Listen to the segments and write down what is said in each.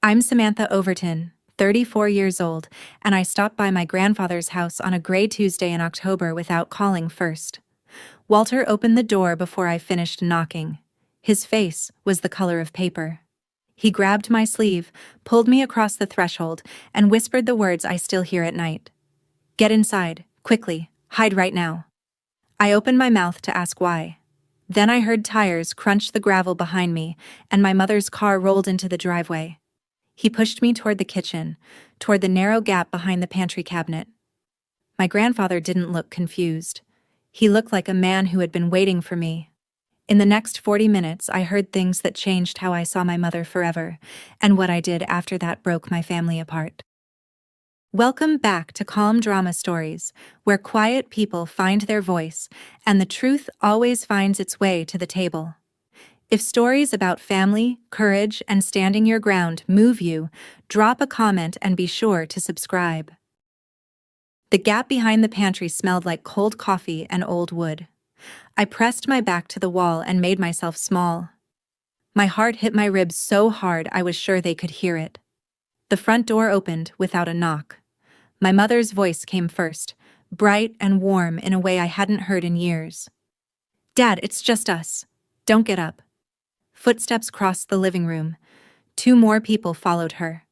I'm Samantha Overton, 34 years old, and I stopped by my grandfather's house on a gray Tuesday in October without calling first. Walter opened the door before I finished knocking. His face was the color of paper. He grabbed my sleeve, pulled me across the threshold, and whispered the words I still hear at night. "Get inside, quickly, hide right now." I opened my mouth to ask why. Then I heard tires crunch the gravel behind me, and my mother's car rolled into the driveway. He pushed me toward the kitchen, toward the narrow gap behind the pantry cabinet. My grandfather didn't look confused. He looked like a man who had been waiting for me. In the next 40 minutes, I heard things that changed how I saw my mother forever, and what I did after that broke my family apart. Welcome back to Calm Drama Stories, where quiet people find their voice, and the truth always finds its way to the table. If stories about family, courage, and standing your ground move you, drop a comment and be sure to subscribe. The gap behind the pantry smelled like cold coffee and old wood. I pressed my back to the wall and made myself small. My heart hit my ribs so hard I was sure they could hear it. The front door opened without a knock. My mother's voice came first, bright and warm in a way I hadn't heard in years. "Dad, it's just us. Don't get up." Footsteps crossed the living room. 2 more people followed her.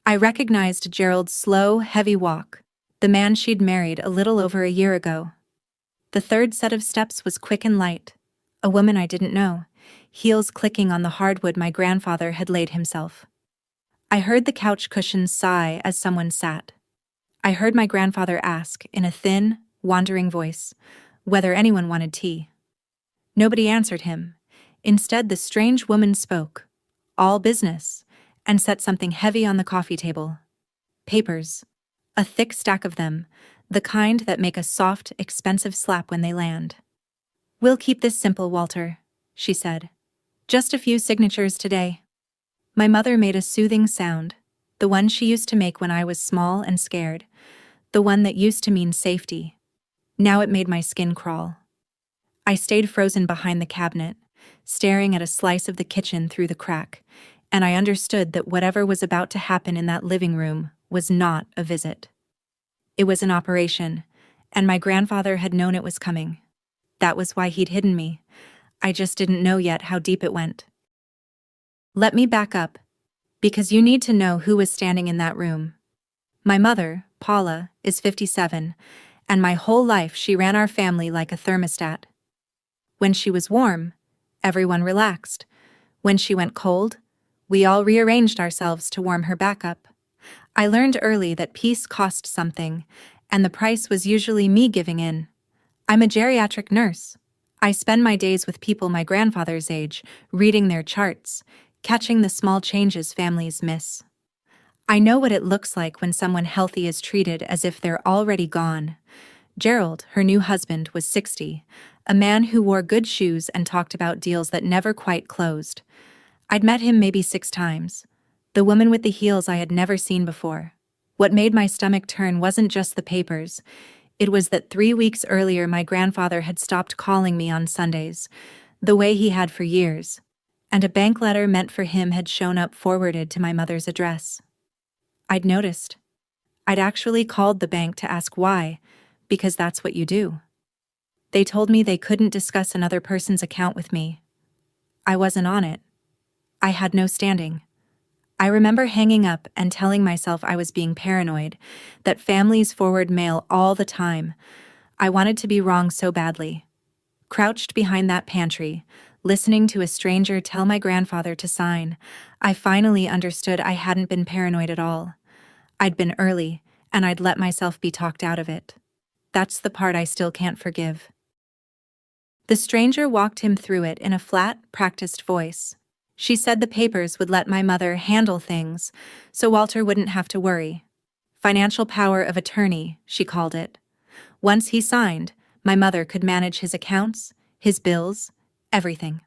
I recognized Gerald's slow, heavy walk, the man she'd married a little over a year ago. The third set of steps was quick and light. A woman I didn't know, heels clicking on the hardwood my grandfather had laid himself. I heard the couch cushions sigh as someone sat. I heard my grandfather ask, in a thin, wandering voice, whether anyone wanted tea. Nobody answered him. Instead, the strange woman spoke, all business, and set something heavy on the coffee table. Papers. A thick stack of them, the kind that make a soft, expensive slap when they land. "We'll keep this simple, Walter," she said. "Just a few signatures today." My mother made a soothing sound, the one she used to make when I was small and scared, the one that used to mean safety. Now it made my skin crawl. I stayed frozen behind the cabinet, staring at a slice of the kitchen through the crack, and I understood that whatever was about to happen in that living room was not a visit. It was an operation, and my grandfather had known it was coming. That was why he'd hidden me. I just didn't know yet how deep it went. Let me back up, because you need to know who was standing in that room. My mother, Paula, is 57, and my whole life she ran our family like a thermostat. When she was warm, everyone relaxed. When she went cold, we all rearranged ourselves to warm her back up. I learned early that peace cost something, and the price was usually me giving in. I'm a geriatric nurse. I spend my days with people my grandfather's age, reading their charts, catching the small changes families miss. I know what it looks like when someone healthy is treated as if they're already gone. Gerald, her new husband, was 60, a man who wore good shoes and talked about deals that never quite closed. I'd met him maybe 6 times. The woman with the heels I had never seen before. What made my stomach turn wasn't just the papers. It was that 3 weeks earlier my grandfather had stopped calling me on Sundays, the way he had for years, and a bank letter meant for him had shown up forwarded to my mother's address. I'd noticed. I'd actually called the bank to ask why, because that's what you do. They told me they couldn't discuss another person's account with me. I wasn't on it. I had no standing. I remember hanging up and telling myself I was being paranoid, that families forward mail all the time. I wanted to be wrong so badly. Crouched behind that pantry, listening to a stranger tell my grandfather to sign, I finally understood I hadn't been paranoid at all. I'd been early, and I'd let myself be talked out of it. That's the part I still can't forgive. The stranger walked him through it in a flat, practiced voice. She said the papers would let my mother handle things, so Walter wouldn't have to worry. Financial power of attorney, she called it. Once he signed, my mother could manage his accounts, his bills, everything.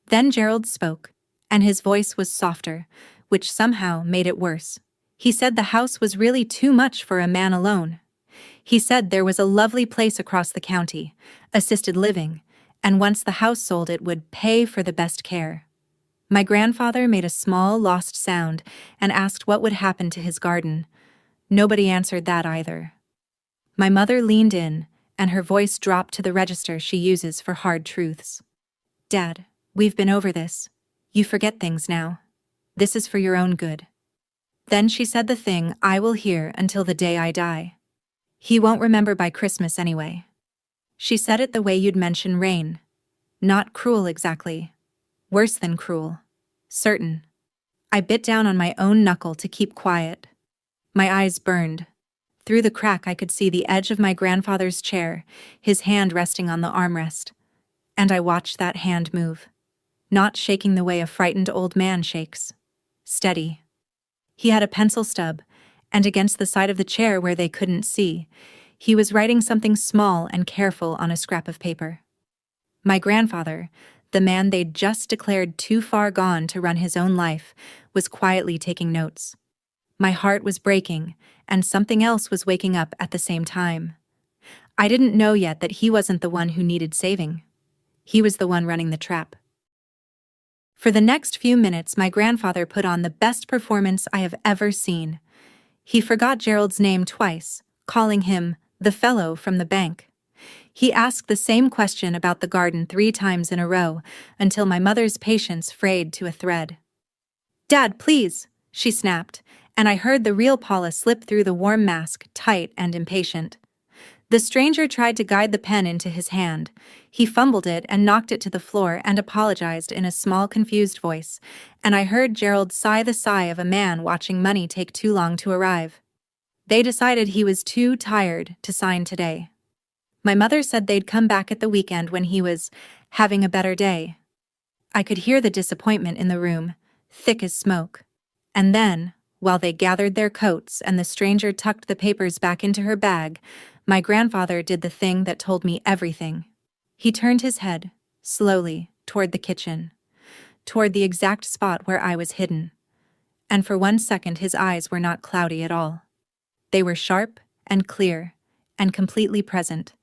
Then Gerald spoke, and his voice was softer, which somehow made it worse. He said the house was really too much for a man alone. He said there was a lovely place across the county, assisted living, and once the house sold it would pay for the best care. My grandfather made a small, lost sound and asked what would happen to his garden. Nobody answered that either. My mother leaned in, and her voice dropped to the register she uses for hard truths. Dad, we've been over this. You forget things now. This is for your own good. Then she said the thing I will hear until the day I die. He won't remember by Christmas anyway. She said it the way you'd mention rain. Not cruel exactly. Worse than cruel. Certain. I bit down on my own knuckle to keep quiet. My eyes burned. Through the crack I could see the edge of my grandfather's chair, his hand resting on the armrest. And I watched that hand move. Not shaking the way a frightened old man shakes. Steady. He had a pencil stub, and against the side of the chair where they couldn't see, he was writing something small and careful on a scrap of paper. My grandfather, the man they'd just declared too far gone to run his own life, was quietly taking notes. My heart was breaking, and something else was waking up at the same time. I didn't know yet that he wasn't the one who needed saving. He was the one running the trap. For the next few minutes, my grandfather put on the best performance I have ever seen. He forgot Gerald's name twice, calling him the fellow from the bank. He asked the same question about the garden 3 times in a row, until my mother's patience frayed to a thread. "Dad, please," she snapped, and I heard the real Paula slip through the warm mask, tight and impatient. The stranger tried to guide the pen into his hand. He fumbled it and knocked it to the floor and apologized in a small, confused voice, and I heard Gerald sigh the sigh of a man watching money take too long to arrive. They decided he was too tired to sign today. My mother said they'd come back at the weekend when he was having a better day. I could hear the disappointment in the room, thick as smoke. And then, while they gathered their coats and the stranger tucked the papers back into her bag, my grandfather did the thing that told me everything. He turned his head, slowly, toward the kitchen, toward the exact spot where I was hidden. And for 1 second his eyes were not cloudy at all. They were sharp and clear and completely present,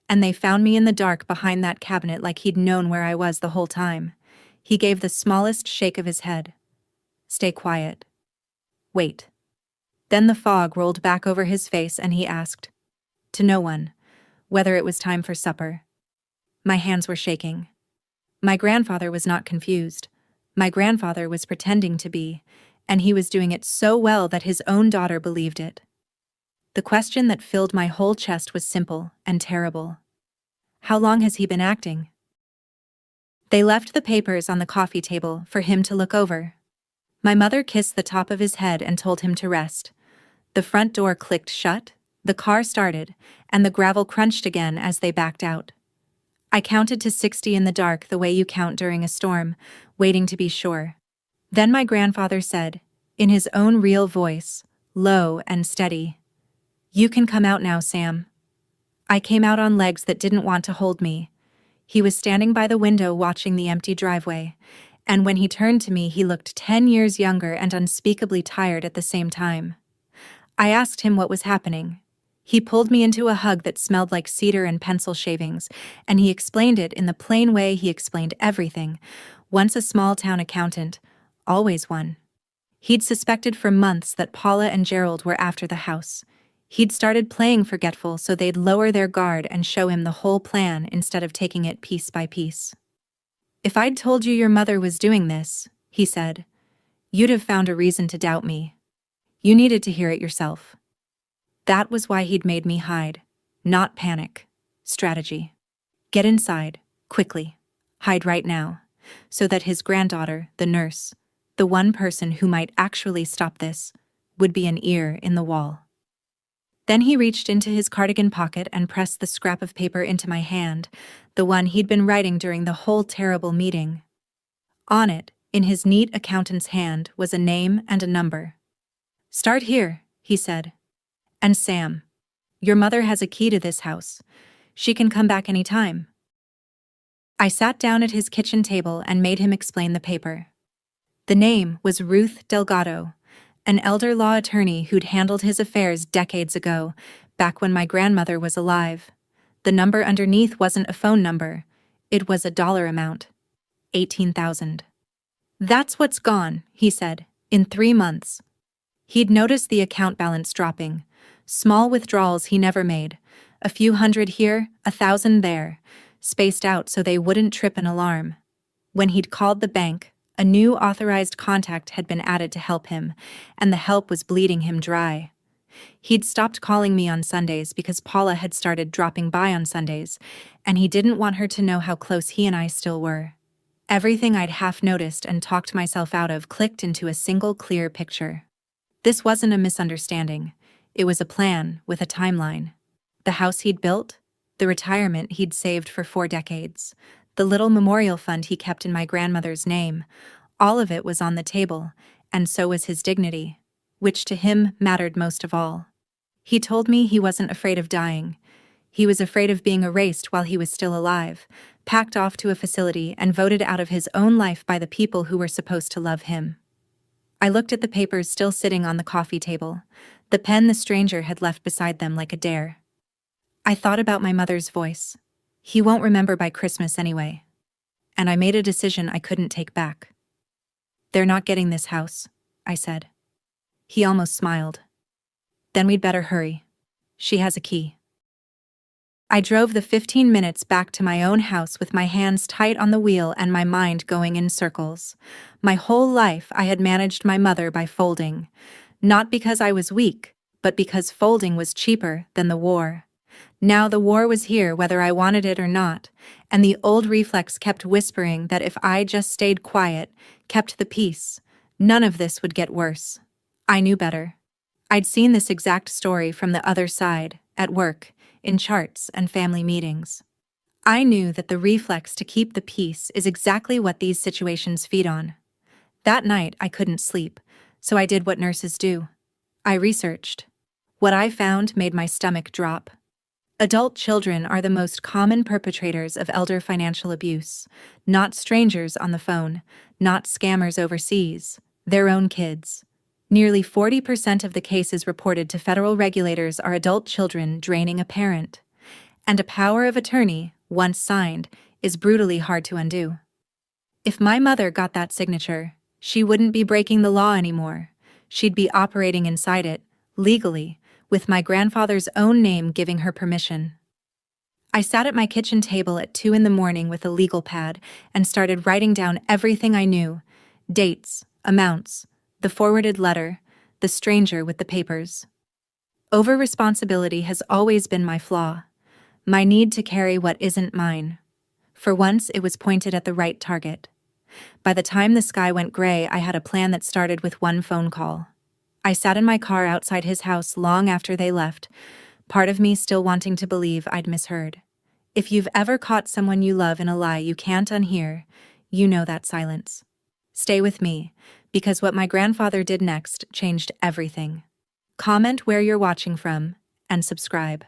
and they found me in the dark behind that cabinet like he'd known where I was the whole time. He gave the smallest shake of his head. "Stay quiet. Wait." Then the fog rolled back over his face and he asked, to no one, whether it was time for supper. My hands were shaking. My grandfather was not confused. My grandfather was pretending to be, and he was doing it so well that his own daughter believed it. The question that filled my whole chest was simple and terrible. How long has he been acting? They left the papers on the coffee table for him to look over. My mother kissed the top of his head and told him to rest. The front door clicked shut, the car started, and the gravel crunched again as they backed out. I counted to 60 in the dark the way you count during a storm, waiting to be sure. Then my grandfather said, in his own real voice, low and steady, "You can come out now, Sam." I came out on legs that didn't want to hold me. He was standing by the window watching the empty driveway, and when he turned to me he looked 10 years younger and unspeakably tired at the same time. I asked him what was happening. He pulled me into a hug that smelled like cedar and pencil shavings, and he explained it in the plain way he explained everything. Once a small-town accountant, always one. He'd suspected for months that Paula and Gerald were after the house. He'd started playing forgetful so they'd lower their guard and show him the whole plan instead of taking it piece by piece. "If I'd told you your mother was doing this," he said, "you'd have found a reason to doubt me. You needed to hear it yourself." That was why he'd made me hide. Not panic. Strategy. Get inside, quickly. Hide right now. So that his granddaughter, the nurse, the one person who might actually stop this, would be an ear in the wall. Then he reached into his cardigan pocket and pressed the scrap of paper into my hand, the one he'd been writing during the whole terrible meeting. On it, in his neat accountant's hand, was a name and a number. "Start here," he said. "And Sam, your mother has a key to this house. She can come back any time." I sat down at his kitchen table and made him explain the paper. The name was Ruth Delgado, an elder law attorney who'd handled his affairs decades ago, back when my grandmother was alive. The number underneath wasn't a phone number. It was a dollar amount. 18,000. "That's what's gone," he said, "in 3 months." He'd noticed the account balance dropping. Small withdrawals he never made. A few hundred here, 1,000 there, spaced out so they wouldn't trip an alarm. When he'd called the bank, a new authorized contact had been added to help him, and the help was bleeding him dry. He'd stopped calling me on Sundays because Paula had started dropping by on Sundays, and he didn't want her to know how close he and I still were. Everything I'd half noticed and talked myself out of clicked into a single clear picture. This wasn't a misunderstanding. It was a plan with a timeline. The house he'd built, the retirement he'd saved for 4 decades, the little memorial fund he kept in my grandmother's name, all of it was on the table, and so was his dignity, which to him mattered most of all. He told me he wasn't afraid of dying. He was afraid of being erased while he was still alive, packed off to a facility and voted out of his own life by the people who were supposed to love him. I looked at the papers still sitting on the coffee table, the pen the stranger had left beside them like a dare. I thought about my mother's voice. He won't remember by Christmas anyway. And I made a decision I couldn't take back. "They're not getting this house," I said. He almost smiled. "Then we'd better hurry. She has a key." I drove the 15 minutes back to my own house with my hands tight on the wheel and my mind going in circles. My whole life I had managed my mother by folding. Not because I was weak, but because folding was cheaper than the war. Now the war was here whether I wanted it or not, and the old reflex kept whispering that if I just stayed quiet, kept the peace, none of this would get worse. I knew better. I'd seen this exact story from the other side, at work, in charts and family meetings. I knew that the reflex to keep the peace is exactly what these situations feed on. That night I couldn't sleep, so I did what nurses do. I researched. What I found made my stomach drop. Adult children are the most common perpetrators of elder financial abuse, not strangers on the phone, not scammers overseas, their own kids. Nearly 40% of the cases reported to federal regulators are adult children draining a parent. And a power of attorney, once signed, is brutally hard to undo. If my mother got that signature, she wouldn't be breaking the law anymore. She'd be operating inside it, legally, with my grandfather's own name giving her permission. I sat at my kitchen table at 2 a.m. with a legal pad and started writing down everything I knew: dates, amounts, the forwarded letter, the stranger with the papers. Over-responsibility has always been my flaw. My need to carry what isn't mine. For once, it was pointed at the right target. By the time the sky went gray, I had a plan that started with one phone call. I sat in my car outside his house long after they left, part of me still wanting to believe I'd misheard. If you've ever caught someone you love in a lie you can't unhear, you know that silence. Stay with me, because what my grandfather did next changed everything. Comment where you're watching from, and subscribe.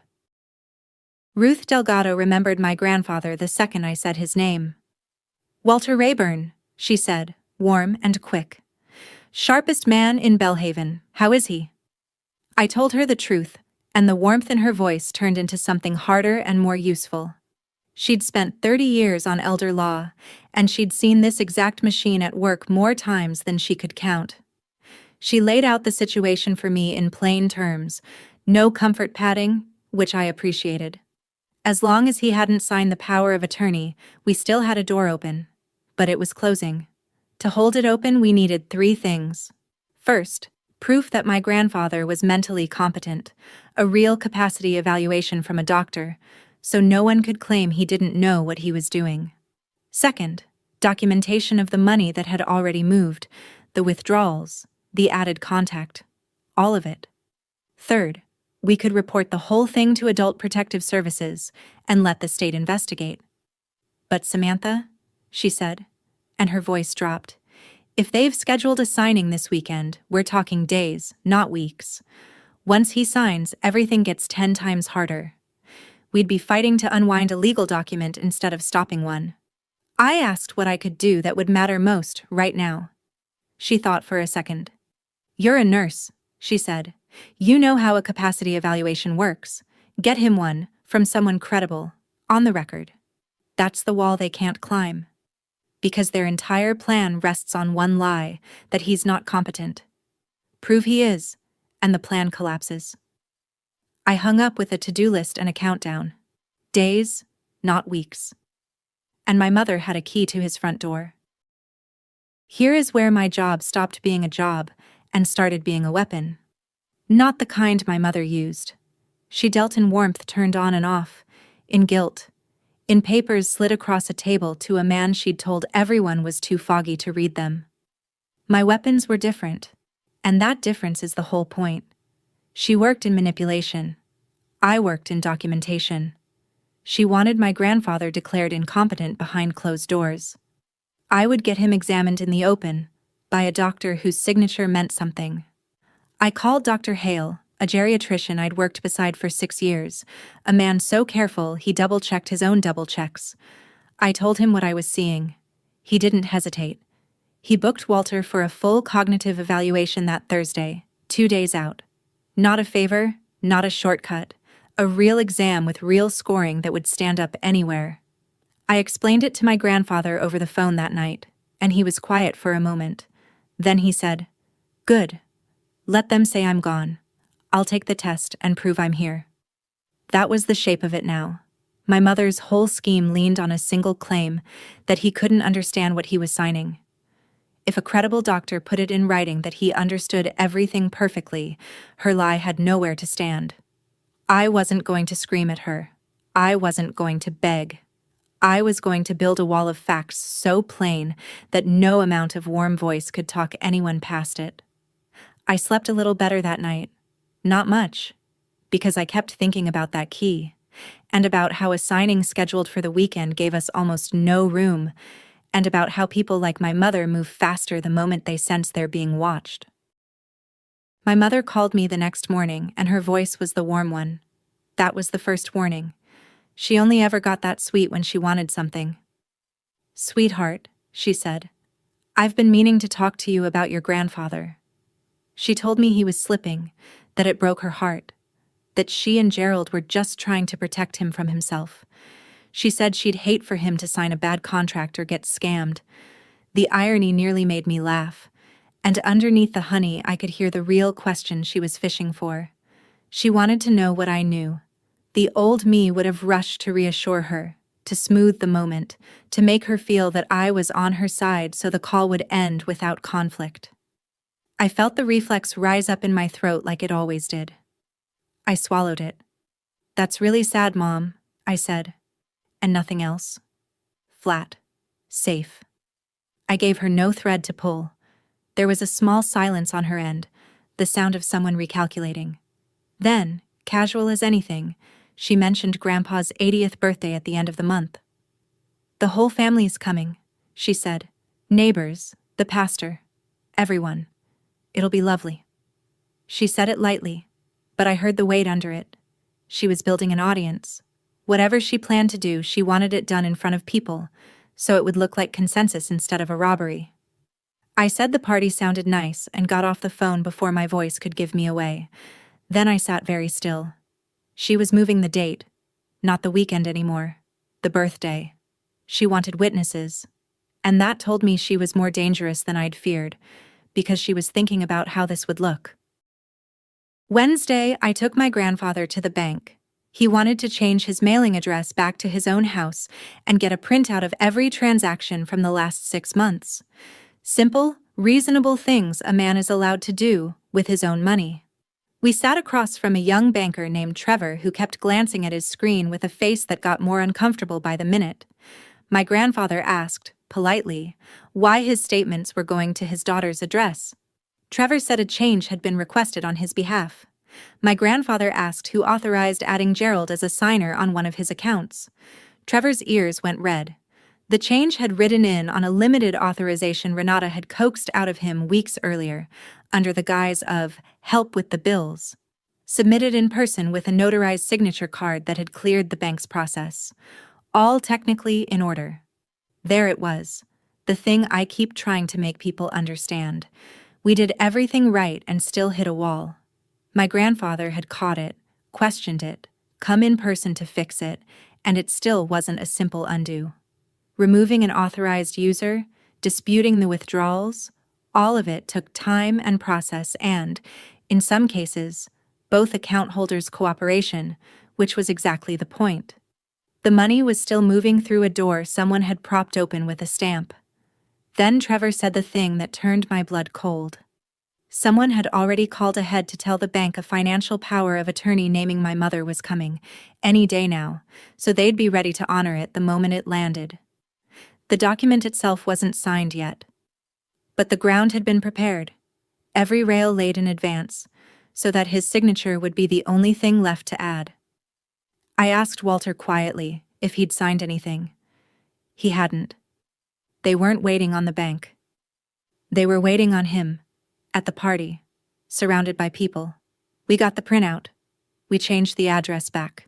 Ruth Delgado remembered my grandfather the second I said his name. "Walter Rayburn," she said, warm and quick. "Sharpest man in Belhaven, how is he?" I told her the truth, and the warmth in her voice turned into something harder and more useful. She'd spent 30 years on elder law, and she'd seen this exact machine at work more times than she could count. She laid out the situation for me in plain terms, no comfort padding, which I appreciated. As long as he hadn't signed the power of attorney, we still had a door open. But it was closing. To hold it open, we needed 3 things. First, proof that my grandfather was mentally competent, a real capacity evaluation from a doctor, so no one could claim he didn't know what he was doing. Second, documentation of the money that had already moved, the withdrawals, the added contact, all of it. Third, we could report the whole thing to Adult Protective Services and let the state investigate. "But Samantha," she said, and her voice dropped, "if they've scheduled a signing this weekend, we're talking days, not weeks. Once he signs, everything gets 10 times harder. We'd be fighting to unwind a legal document instead of stopping one." I asked what I could do that would matter most right now. She thought for a second. "You're a nurse," she said. "You know how a capacity evaluation works. Get him one, from someone credible, on the record. That's the wall they can't climb." because their entire plan rests on one lie, that he's not competent. Prove he is, and the plan collapses. I hung up with a to-do list and a countdown. Days, not weeks. And my mother had a key to his front door. Here is where my job stopped being a job and started being a weapon. Not the kind my mother used. She dealt in warmth turned on and off, in guilt, in papers slid across a table to a man she'd told everyone was too foggy to read them. My weapons were different, and that difference is the whole point. She worked in manipulation. I worked in documentation. She wanted my grandfather declared incompetent behind closed doors. I would get him examined in the open, by a doctor whose signature meant something. I called Dr. Hale, a geriatrician I'd worked beside for 6 years, a man so careful he double-checked his own double-checks. I told him what I was seeing. He didn't hesitate. He booked Walter for a full cognitive evaluation that Thursday, 2 days out. Not a favor, not a shortcut, a real exam with real scoring that would stand up anywhere. I explained it to my grandfather over the phone that night, and he was quiet for a moment. Then he said, "Good. Let them say I'm gone. I'll take the test and prove I'm here." That was the shape of it now. My mother's whole scheme leaned on a single claim, that he couldn't understand what he was signing. If a credible doctor put it in writing that he understood everything perfectly, her lie had nowhere to stand. I wasn't going to scream at her. I wasn't going to beg. I was going to build a wall of facts so plain that no amount of warm voice could talk anyone past it. I slept a little better that night. Not much, because I kept thinking about that key, and about how a signing scheduled for the weekend gave us almost no room, and about how people like my mother move faster the moment they sense they're being watched. My mother called me the next morning, and her voice was the warm one. That was the first warning. She only ever got that sweet when she wanted something. "Sweetheart," she said, "I've been meaning to talk to you about your grandfather." She told me he was slipping, that it broke her heart, that she and Gerald were just trying to protect him from himself. She said she'd hate for him to sign a bad contract or get scammed. The irony nearly made me laugh, and underneath the honey I could hear the real question she was fishing for. She wanted to know what I knew. The old me would have rushed to reassure her, to smooth the moment, to make her feel that I was on her side so the call would end without conflict. I felt the reflex rise up in my throat like it always did. I swallowed it. "That's really sad, Mom," I said. "And nothing else?" Flat. Safe. I gave her no thread to pull. There was a small silence on her end, the sound of someone recalculating. Then, casual as anything, she mentioned Grandpa's 80th birthday at the end of the month. "The whole family's coming," she said. "Neighbors, the pastor, everyone. It'll be lovely." She said it lightly, but I heard the weight under it. She was building an audience. Whatever she planned to do, she wanted it done in front of people, so it would look like consensus instead of a robbery. I said the party sounded nice and got off the phone before my voice could give me away. Then I sat very still. She was moving the date, not the weekend anymore, the birthday. She wanted witnesses, and that told me she was more dangerous than I'd feared, because she was thinking about how this would look. Wednesday, I took my grandfather to the bank. He wanted to change his mailing address back to his own house and get a printout of every transaction from the last 6 months. Simple, reasonable things a man is allowed to do with his own money. We sat across from a young banker named Trevor who kept glancing at his screen with a face that got more uncomfortable by the minute. My grandfather asked, politely, why his statements were going to his daughter's address. Trevor said a change had been requested on his behalf. My grandfather asked who authorized adding Gerald as a signer on one of his accounts. Trevor's ears went red. The change had ridden in on a limited authorization Renata had coaxed out of him weeks earlier, under the guise of help with the bills, submitted in person with a notarized signature card that had cleared the bank's process. All technically in order. There it was, the thing I keep trying to make people understand. We did everything right and still hit a wall. My grandfather had caught it, questioned it, come in person to fix it, and it still wasn't a simple undo. Removing an authorized user, disputing the withdrawals, all of it took time and process and, in some cases, both account holders' cooperation, which was exactly the point. The money was still moving through a door someone had propped open with a stamp. Then Trevor said the thing that turned my blood cold. Someone had already called ahead to tell the bank a financial power of attorney naming my mother was coming, any day now, so they'd be ready to honor it the moment it landed. The document itself wasn't signed yet. But the ground had been prepared, every rail laid in advance, so that his signature would be the only thing left to add. I asked Walter quietly if he'd signed anything. He hadn't. They weren't waiting on the bank. They were waiting on him, at the party, surrounded by people. We got the printout. We changed the address back.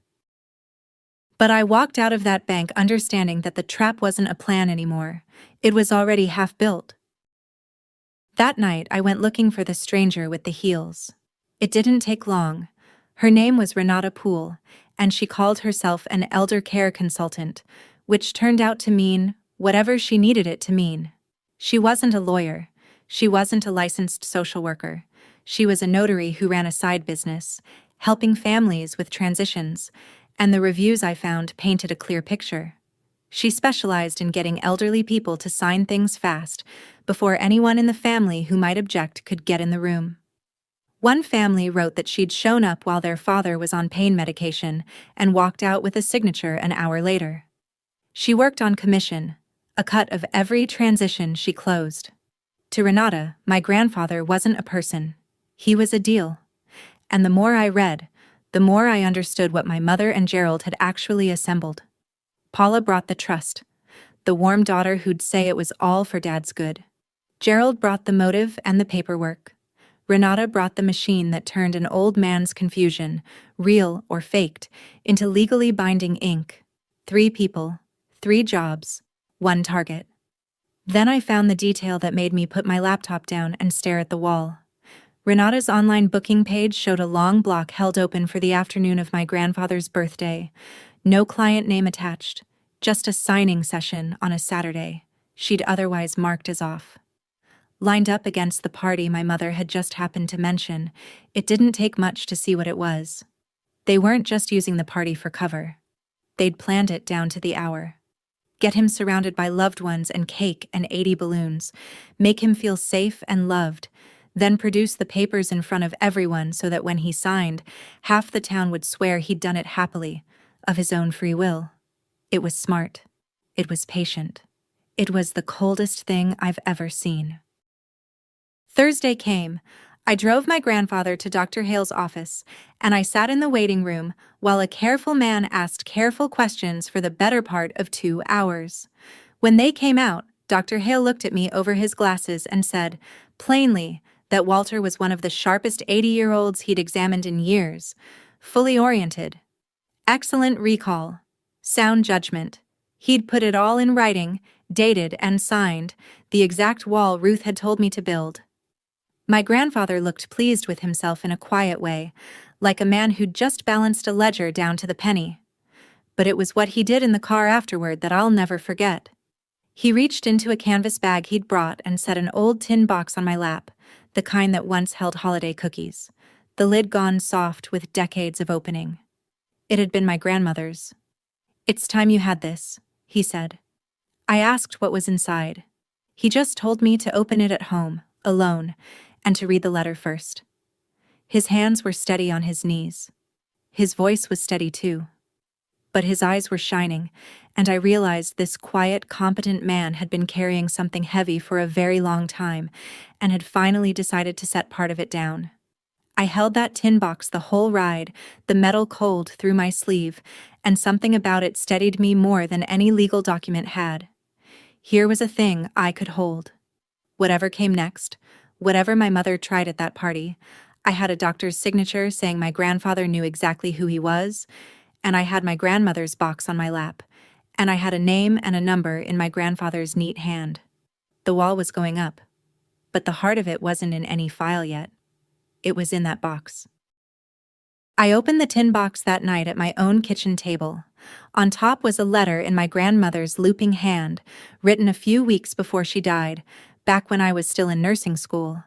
But I walked out of that bank understanding that the trap wasn't a plan anymore. It was already half built. That night I went looking for the stranger with the heels. It didn't take long. Her name was Renata Poole, and she called herself an elder care consultant, which turned out to mean whatever she needed it to mean. She wasn't a lawyer. She wasn't a licensed social worker. She was a notary who ran a side business, helping families with transitions, and the reviews I found painted a clear picture. She specialized in getting elderly people to sign things fast, before anyone in the family who might object could get in the room. One family wrote that she'd shown up while their father was on pain medication and walked out with a signature an hour later. She worked on commission, a cut of every transition she closed. To Renata, my grandfather wasn't a person. He was a deal. And the more I read, the more I understood what my mother and Gerald had actually assembled. Paula brought the trust, the warm daughter who'd say it was all for Dad's good. Gerald brought the motive and the paperwork. Renata brought the machine that turned an old man's confusion, real or faked, into legally binding ink. 3 people, 3 jobs, 1 target. Then I found the detail that made me put my laptop down and stare at the wall. Renata's online booking page showed a long block held open for the afternoon of my grandfather's birthday. No client name attached, just a signing session on a Saturday she'd otherwise marked as off. Lined up against the party my mother had just happened to mention, it didn't take much to see what it was. They weren't just using the party for cover. They'd planned it down to the hour. Get him surrounded by loved ones and cake and 80 balloons, make him feel safe and loved, then produce the papers in front of everyone so that when he signed, half the town would swear he'd done it happily, of his own free will. It was smart. It was patient. It was the coldest thing I've ever seen. Thursday came. I drove my grandfather to Dr. Hale's office, and I sat in the waiting room while a careful man asked careful questions for the better part of 2 hours. When they came out, Dr. Hale looked at me over his glasses and said, plainly, that Walter was one of the sharpest 80-year-olds he'd examined in years, fully oriented. Excellent recall. Sound judgment. He'd put it all in writing, dated and signed, the exact wall Ruth had told me to build. My grandfather looked pleased with himself in a quiet way, like a man who'd just balanced a ledger down to the penny. But it was what he did in the car afterward that I'll never forget. He reached into a canvas bag he'd brought and set an old tin box on my lap, the kind that once held holiday cookies, the lid gone soft with decades of opening. It had been my grandmother's. "It's time you had this," he said. I asked what was inside. He just told me to open it at home, alone, and to read the letter first. His hands were steady on his knees. His voice was steady too. But his eyes were shining, and I realized this quiet, competent man had been carrying something heavy for a very long time, and had finally decided to set part of it down. I held that tin box the whole ride, the metal cold through my sleeve, and something about it steadied me more than any legal document had. Here was a thing I could hold. Whatever came next, whatever my mother tried at that party, I had a doctor's signature saying my grandfather knew exactly who he was, and I had my grandmother's box on my lap, and I had a name and a number in my grandfather's neat hand. The wall was going up, but the heart of it wasn't in any file yet. It was in that box. I opened the tin box that night at my own kitchen table. On top was a letter in my grandmother's looping hand, written a few weeks before she died, back when I was still in nursing school.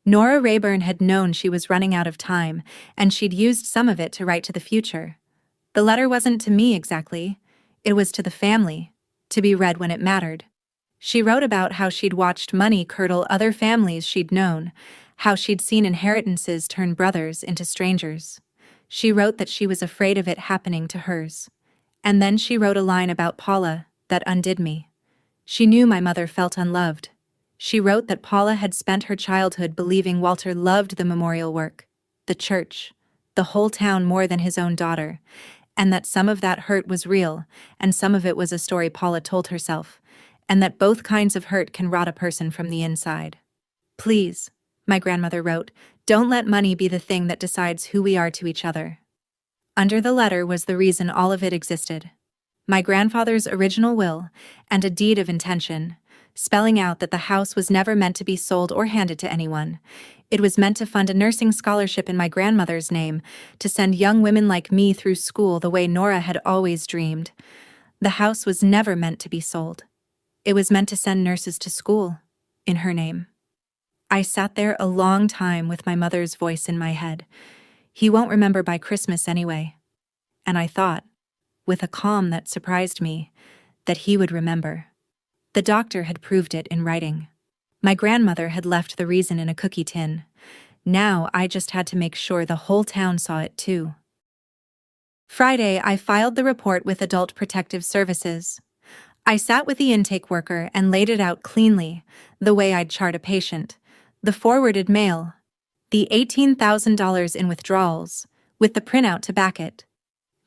Nora Rayburn had known she was running out of time, and she'd used some of it to write to the future. The letter wasn't to me exactly. It was to the family, to be read when it mattered. She wrote about how she'd watched money curdle other families she'd known, how she'd seen inheritances turn brothers into strangers. She wrote that she was afraid of it happening to hers. And then she wrote a line about Paula that undid me. She knew my mother felt unloved. She wrote that Paula had spent her childhood believing Walter loved the memorial work, the church, the whole town more than his own daughter, and that some of that hurt was real, and some of it was a story Paula told herself, and that both kinds of hurt can rot a person from the inside. Please, my grandmother wrote, don't let money be the thing that decides who we are to each other. Under the letter was the reason all of it existed. My grandfather's original will, and a deed of intention, spelling out that the house was never meant to be sold or handed to anyone. It was meant to fund a nursing scholarship in my grandmother's name, to send young women like me through school the way Nora had always dreamed. The house was never meant to be sold. It was meant to send nurses to school, in her name. I sat there a long time with my mother's voice in my head. He won't remember by Christmas anyway. And I thought, with a calm that surprised me, that he would remember. The doctor had proved it in writing. My grandmother had left the reason in a cookie tin. Now I just had to make sure the whole town saw it too. Friday, I filed the report with Adult Protective Services. I sat with the intake worker and laid it out cleanly, the way I'd chart a patient. The forwarded mail, the $18,000 in withdrawals, with the printout to back it,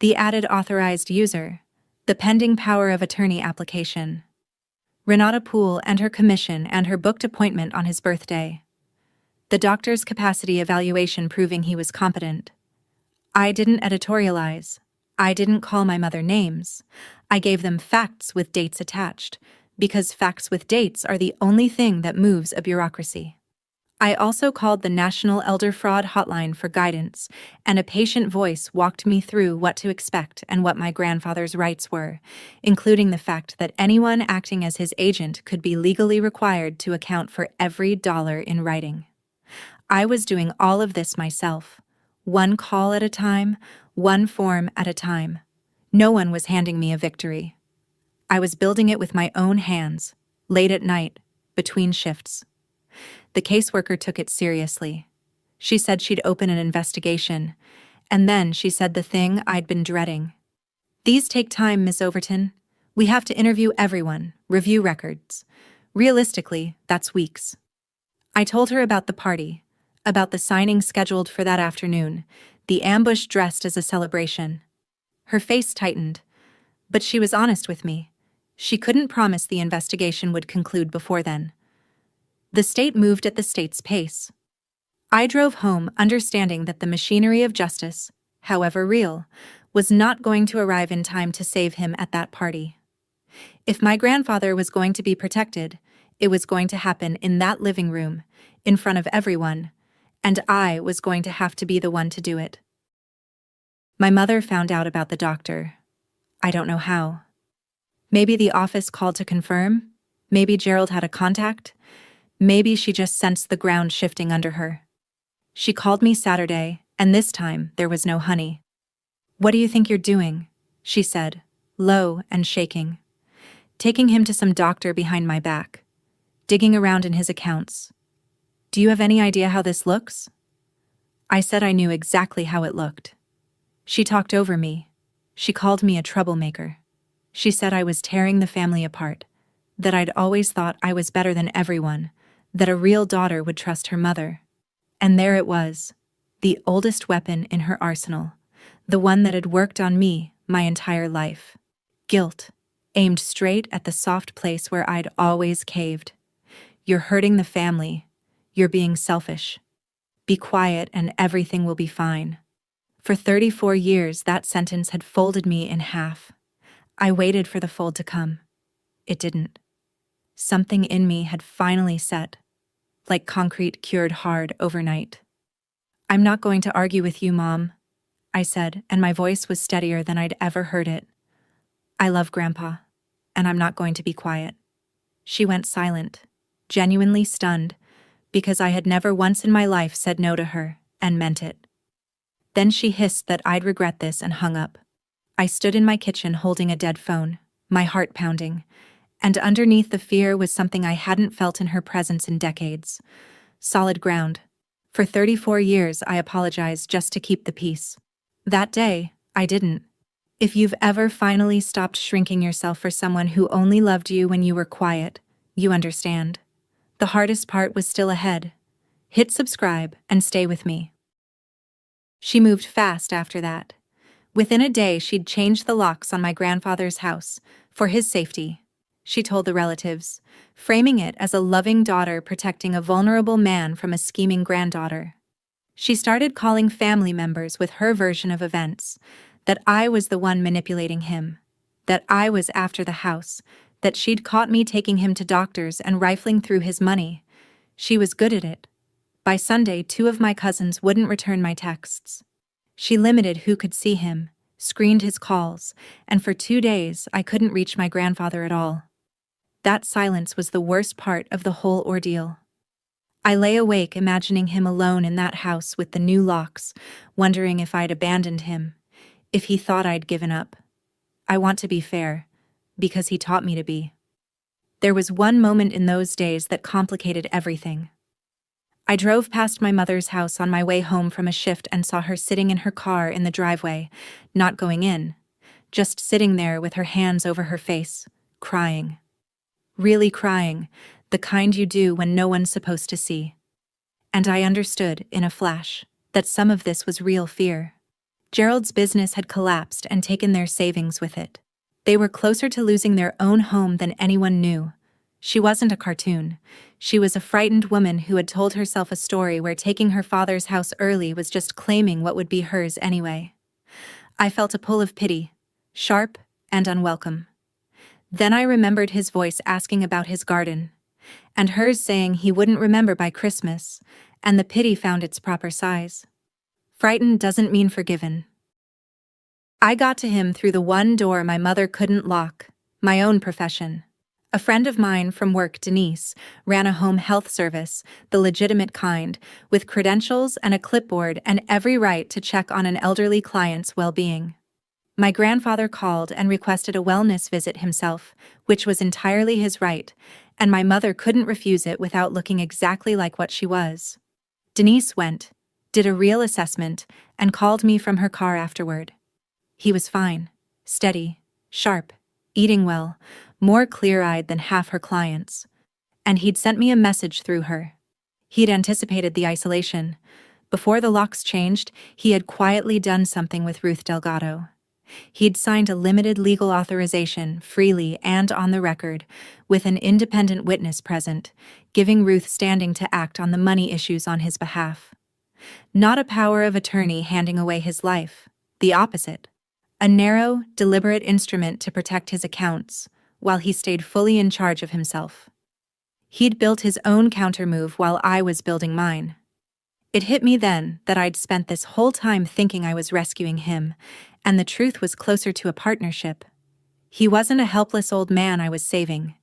the added authorized user, the pending power of attorney application, Renata Poole and her commission and her booked appointment on his birthday, the doctor's capacity evaluation proving he was competent. I didn't editorialize. I didn't call my mother names. I gave them facts with dates attached, because facts with dates are the only thing that moves a bureaucracy. I also called the National Elder Fraud Hotline for guidance, and a patient voice walked me through what to expect and what my grandfather's rights were, including the fact that anyone acting as his agent could be legally required to account for every dollar in writing. I was doing all of this myself, one call at a time, one form at a time. No one was handing me a victory. I was building it with my own hands, late at night, between shifts. The caseworker took it seriously. She said she'd open an investigation, and then she said the thing I'd been dreading. These take time, Miss Overton. We have to interview everyone, review records. Realistically, that's weeks. I told her about the party, about the signing scheduled for that afternoon, the ambush dressed as a celebration. Her face tightened, but she was honest with me. She couldn't promise the investigation would conclude before then. The state moved at the state's pace. I drove home understanding that the machinery of justice, however real, was not going to arrive in time to save him at that party. If my grandfather was going to be protected, it was going to happen in that living room, in front of everyone, and I was going to have to be the one to do it. My mother found out about the doctor. I don't know how. Maybe the office called to confirm. Maybe Gerald had a contact. Maybe she just sensed the ground shifting under her. She called me Saturday, and this time there was no honey. "What do you think you're doing?" she said, low and shaking. "Taking him to some doctor behind my back. Digging around in his accounts. Do you have any idea how this looks?" I said I knew exactly how it looked. She talked over me. She called me a troublemaker. She said I was tearing the family apart, that I'd always thought I was better than everyone, that a real daughter would trust her mother. And there it was, the oldest weapon in her arsenal, the one that had worked on me my entire life. Guilt, aimed straight at the soft place where I'd always caved. "You're hurting the family. You're being selfish. Be quiet and everything will be fine." For 34 years, that sentence had folded me in half. I waited for the fold to come. It didn't. Something in me had finally set, like concrete cured hard overnight. "I'm not going to argue with you, Mom," I said, and my voice was steadier than I'd ever heard it. I love Grandpa, and I'm not going to be quiet. She went silent, genuinely stunned, because I had never once in my life said no to her, and meant it. Then she hissed that I'd regret this and hung up. I stood in my kitchen holding a dead phone, my heart pounding, and underneath the fear was something I hadn't felt in her presence in decades. Solid ground. For 34 years I apologized just to keep the peace. That day, I didn't. If you've ever finally stopped shrinking yourself for someone who only loved you when you were quiet, you understand. The hardest part was still ahead. Hit subscribe and stay with me. She moved fast after that. Within a day, she'd changed the locks on my grandfather's house, for his safety, she told the relatives, framing it as a loving daughter protecting a vulnerable man from a scheming granddaughter. She started calling family members with her version of events, that I was the one manipulating him, that I was after the house, that she'd caught me taking him to doctors and rifling through his money. She was good at it. By Sunday, 2 of my cousins wouldn't return my texts. She limited who could see him, screened his calls, and for 2 days I couldn't reach my grandfather at all. That silence was the worst part of the whole ordeal. I lay awake imagining him alone in that house with the new locks, wondering if I'd abandoned him, if he thought I'd given up. I want to be fair, because he taught me to be. There was one moment in those days that complicated everything. I drove past my mother's house on my way home from a shift and saw her sitting in her car in the driveway, not going in, just sitting there with her hands over her face, crying. Really crying, the kind you do when no one's supposed to see. And I understood, in a flash, that some of this was real fear. Gerald's business had collapsed and taken their savings with it. They were closer to losing their own home than anyone knew. She wasn't a cartoon. She was a frightened woman who had told herself a story where taking her father's house early was just claiming what would be hers anyway. I felt a pull of pity, sharp and unwelcome. Then I remembered his voice asking about his garden, and hers saying he wouldn't remember by Christmas, and the pity found its proper size. Frightened doesn't mean forgiven. I got to him through the one door my mother couldn't lock, my own profession. A friend of mine from work, Denise, ran a home health service, the legitimate kind, with credentials and a clipboard and every right to check on an elderly client's well-being. My grandfather called and requested a wellness visit himself, which was entirely his right, and my mother couldn't refuse it without looking exactly like what she was. Denise went, did a real assessment, and called me from her car afterward. He was fine, steady, sharp, eating well, more clear-eyed than half her clients. And he'd sent me a message through her. He'd anticipated the isolation. Before the locks changed, he had quietly done something with Ruth Delgado. He'd signed a limited legal authorization, freely and on the record, with an independent witness present, giving Ruth standing to act on the money issues on his behalf. Not a power of attorney handing away his life, the opposite. A narrow, deliberate instrument to protect his accounts, while he stayed fully in charge of himself. He'd built his own countermove while I was building mine. It hit me then that I'd spent this whole time thinking I was rescuing him, and the truth was closer to a partnership. He wasn't a helpless old man I was saving.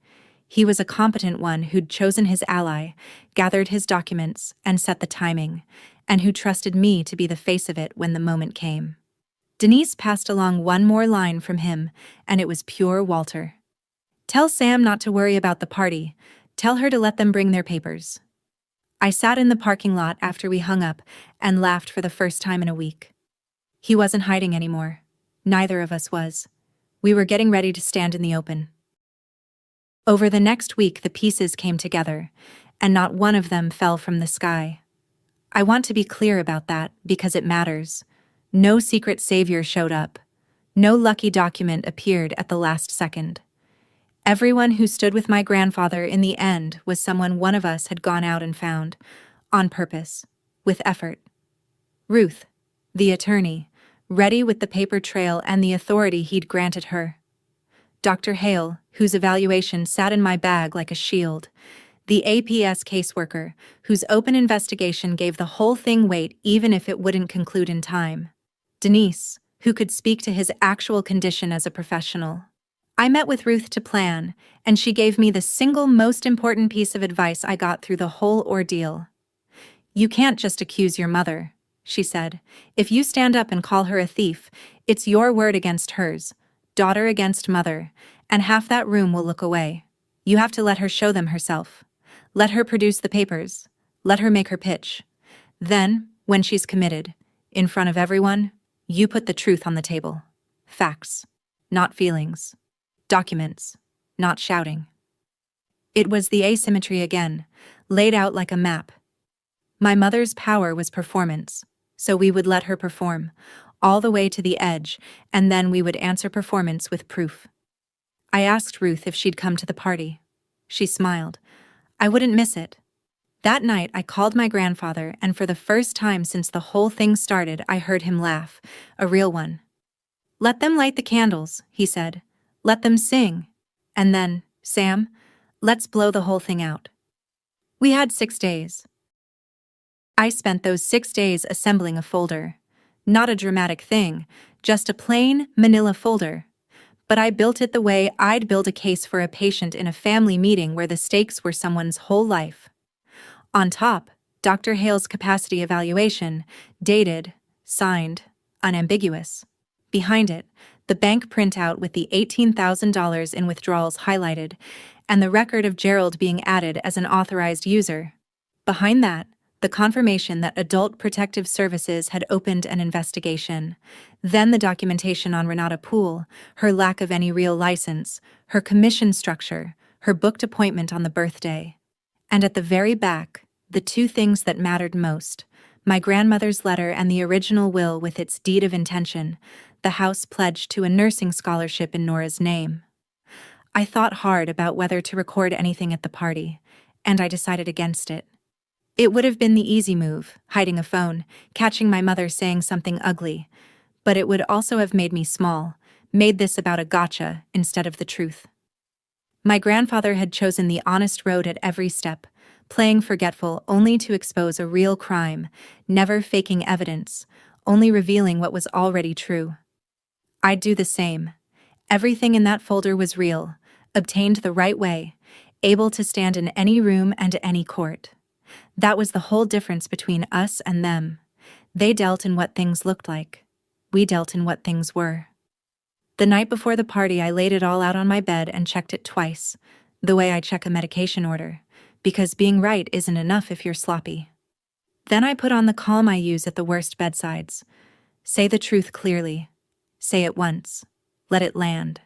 He was a competent one who'd chosen his ally, gathered his documents, and set the timing, and who trusted me to be the face of it when the moment came. Denise passed along one more line from him, and it was pure Walter. Tell Sam not to worry about the party. Tell her to let them bring their papers. I sat in the parking lot after we hung up and laughed for the first time in a week. He wasn't hiding anymore. Neither of us was. We were getting ready to stand in the open. Over the next week, the pieces came together, and not one of them fell from the sky. I want to be clear about that because it matters. No secret savior showed up. No lucky document appeared at the last second. Everyone who stood with my grandfather in the end was someone one of us had gone out and found, on purpose, with effort. Ruth, the attorney, ready with the paper trail and the authority he'd granted her. Dr. Hale, whose evaluation sat in my bag like a shield. The APS caseworker, whose open investigation gave the whole thing weight even if it wouldn't conclude in time. Denise, who could speak to his actual condition as a professional. I met with Ruth to plan, and she gave me the single most important piece of advice I got through the whole ordeal. "You can't just accuse your mother," she said. "If you stand up and call her a thief, it's your word against hers, daughter against mother, and half that room will look away. You have to let her show them herself. Let her produce the papers. Let her make her pitch. Then, when she's committed, in front of everyone, you put the truth on the table. Facts, not feelings. Documents, not shouting." It was the asymmetry again, laid out like a map. My mother's power was performance, so we would let her perform, all the way to the edge, and then we would answer performance with proof. I asked Ruth if she'd come to the party. She smiled. I wouldn't miss it. That night I called my grandfather, and for the first time since the whole thing started I heard him laugh, a real one. "Let them light the candles," he said. "Let them sing. And then, Sam, let's blow the whole thing out." We had 6 days. I spent those 6 days assembling a folder. Not a dramatic thing, just a plain, manila folder. But I built it the way I'd build a case for a patient in a family meeting where the stakes were someone's whole life. On top, Dr. Hale's capacity evaluation, dated, signed, unambiguous. Behind it, the bank printout with the $18,000 in withdrawals highlighted, and the record of Gerald being added as an authorized user. Behind that, the confirmation that Adult Protective Services had opened an investigation. Then the documentation on Renata Poole, her lack of any real license, her commission structure, her booked appointment on the birthday. And at the very back, the two things that mattered most: my grandmother's letter and the original will with its deed of intention, the house pledged to a nursing scholarship in Nora's name. I thought hard about whether to record anything at the party, and I decided against it. It would have been the easy move, hiding a phone, catching my mother saying something ugly, but it would also have made me small, made this about a gotcha instead of the truth. My grandfather had chosen the honest road at every step, playing forgetful only to expose a real crime, never faking evidence, only revealing what was already true. I'd do the same. Everything in that folder was real, obtained the right way, able to stand in any room and any court. That was the whole difference between us and them. They dealt in what things looked like. We dealt in what things were. The night before the party, I laid it all out on my bed and checked it twice, the way I check a medication order, because being right isn't enough if you're sloppy. Then I put on the calm I use at the worst bedsides. Say the truth clearly. Say it once. Let it land.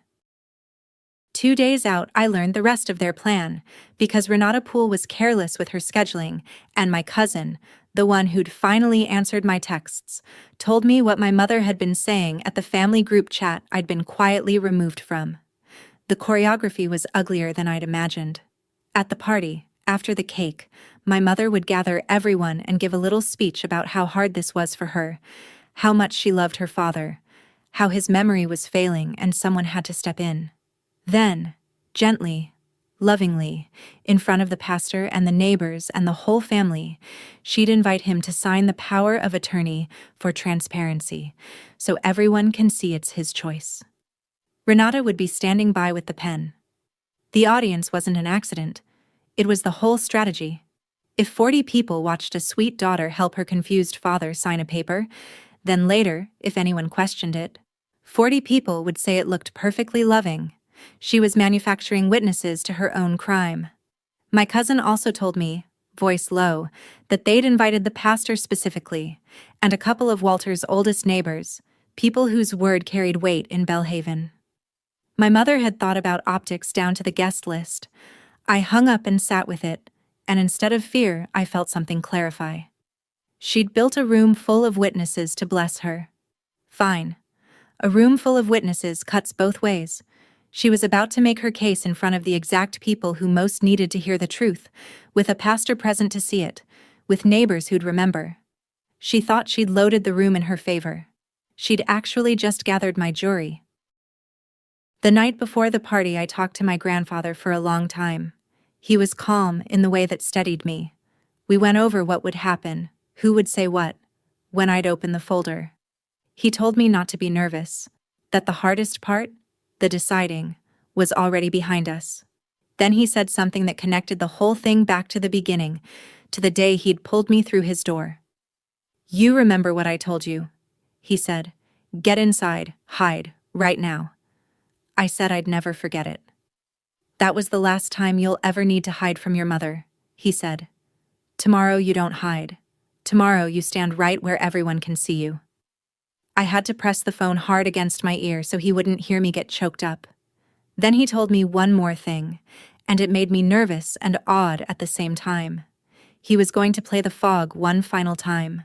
2 days out, I learned the rest of their plan, because Renata Poole was careless with her scheduling, and my cousin, the one who'd finally answered my texts, told me what my mother had been saying at the family group chat I'd been quietly removed from. The choreography was uglier than I'd imagined. At the party, after the cake, my mother would gather everyone and give a little speech about how hard this was for her, how much she loved her father, how his memory was failing and someone had to step in. Then, gently, lovingly, in front of the pastor and the neighbors and the whole family, she'd invite him to sign the power of attorney for transparency, so everyone can see it's his choice. Renata would be standing by with the pen. The audience wasn't an accident. It was the whole strategy. If 40 people watched a sweet daughter help her confused father sign a paper, then later, if anyone questioned it, 40 people would say it looked perfectly loving. She was manufacturing witnesses to her own crime. My cousin also told me, voice low, that they'd invited the pastor specifically, and a couple of Walter's oldest neighbors, people whose word carried weight in Belhaven. My mother had thought about optics down to the guest list. I hung up and sat with it, and instead of fear, I felt something clarify. She'd built a room full of witnesses to bless her. Fine. A room full of witnesses cuts both ways. She was about to make her case in front of the exact people who most needed to hear the truth, with a pastor present to see it, with neighbors who'd remember. She thought she'd loaded the room in her favor. She'd actually just gathered my jury. The night before the party, I talked to my grandfather for a long time. He was calm in the way that steadied me. We went over what would happen, who would say what, when I'd open the folder. He told me not to be nervous, that the hardest part, the deciding, was already behind us. Then he said something that connected the whole thing back to the beginning, to the day he'd pulled me through his door. "You remember what I told you," he said. "Get inside, hide, right now." I said I'd never forget it. "That was the last time you'll ever need to hide from your mother," he said. "Tomorrow you don't hide. Tomorrow you stand right where everyone can see you." I had to press the phone hard against my ear so he wouldn't hear me get choked up. Then he told me one more thing, and it made me nervous and awed at the same time. He was going to play the fog one final time.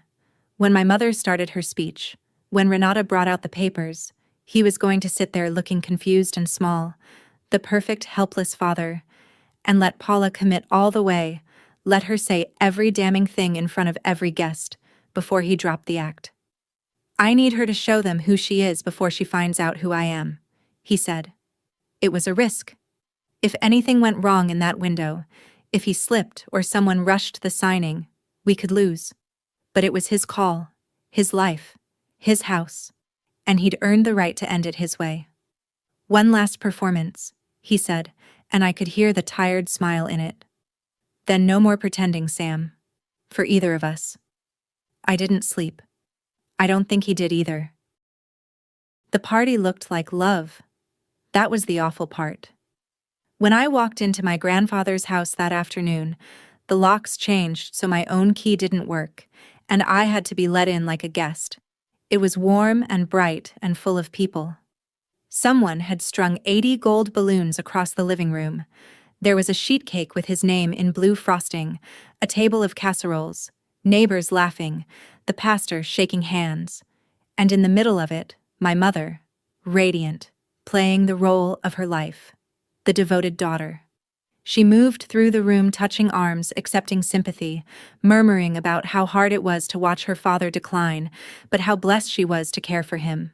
When my mother started her speech, when Renata brought out the papers, he was going to sit there looking confused and small, the perfect helpless father, and let Paula commit all the way, let her say every damning thing in front of every guest, before he dropped the act. "I need her to show them who she is before she finds out who I am," he said. It was a risk. If anything went wrong in that window, if he slipped or someone rushed the signing, we could lose. But it was his call, his life, his house, and he'd earned the right to end it his way. "One last performance," he said, and I could hear the tired smile in it. "Then no more pretending, Sam. For either of us." I didn't sleep. I don't think he did either. The party looked like love. That was the awful part. When I walked into my grandfather's house that afternoon, the locks changed so my own key didn't work, and I had to be let in like a guest. It was warm and bright and full of people. Someone had strung 80 gold balloons across the living room. There was a sheet cake with his name in blue frosting, a table of casseroles, neighbors laughing, the pastor shaking hands, and in the middle of it, my mother, radiant, playing the role of her life, the devoted daughter. She moved through the room touching arms, accepting sympathy, murmuring about how hard it was to watch her father decline, but how blessed she was to care for him.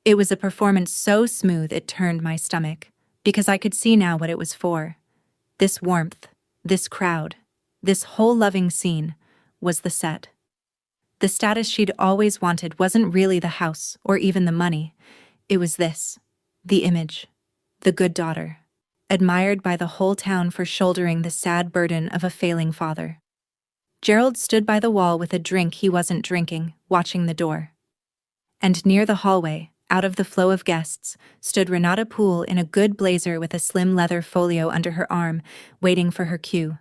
It was a performance so smooth it turned my stomach, because I could see now what it was for. This warmth, this crowd, this whole loving scene, was the set. The status she'd always wanted wasn't really the house or even the money. It was this, the image, the good daughter, admired by the whole town for shouldering the sad burden of a failing father. Gerald stood by the wall with a drink he wasn't drinking, watching the door. And near the hallway, out of the flow of guests, stood Renata Poole in a good blazer with a slim leather folio under her arm, waiting for her cue.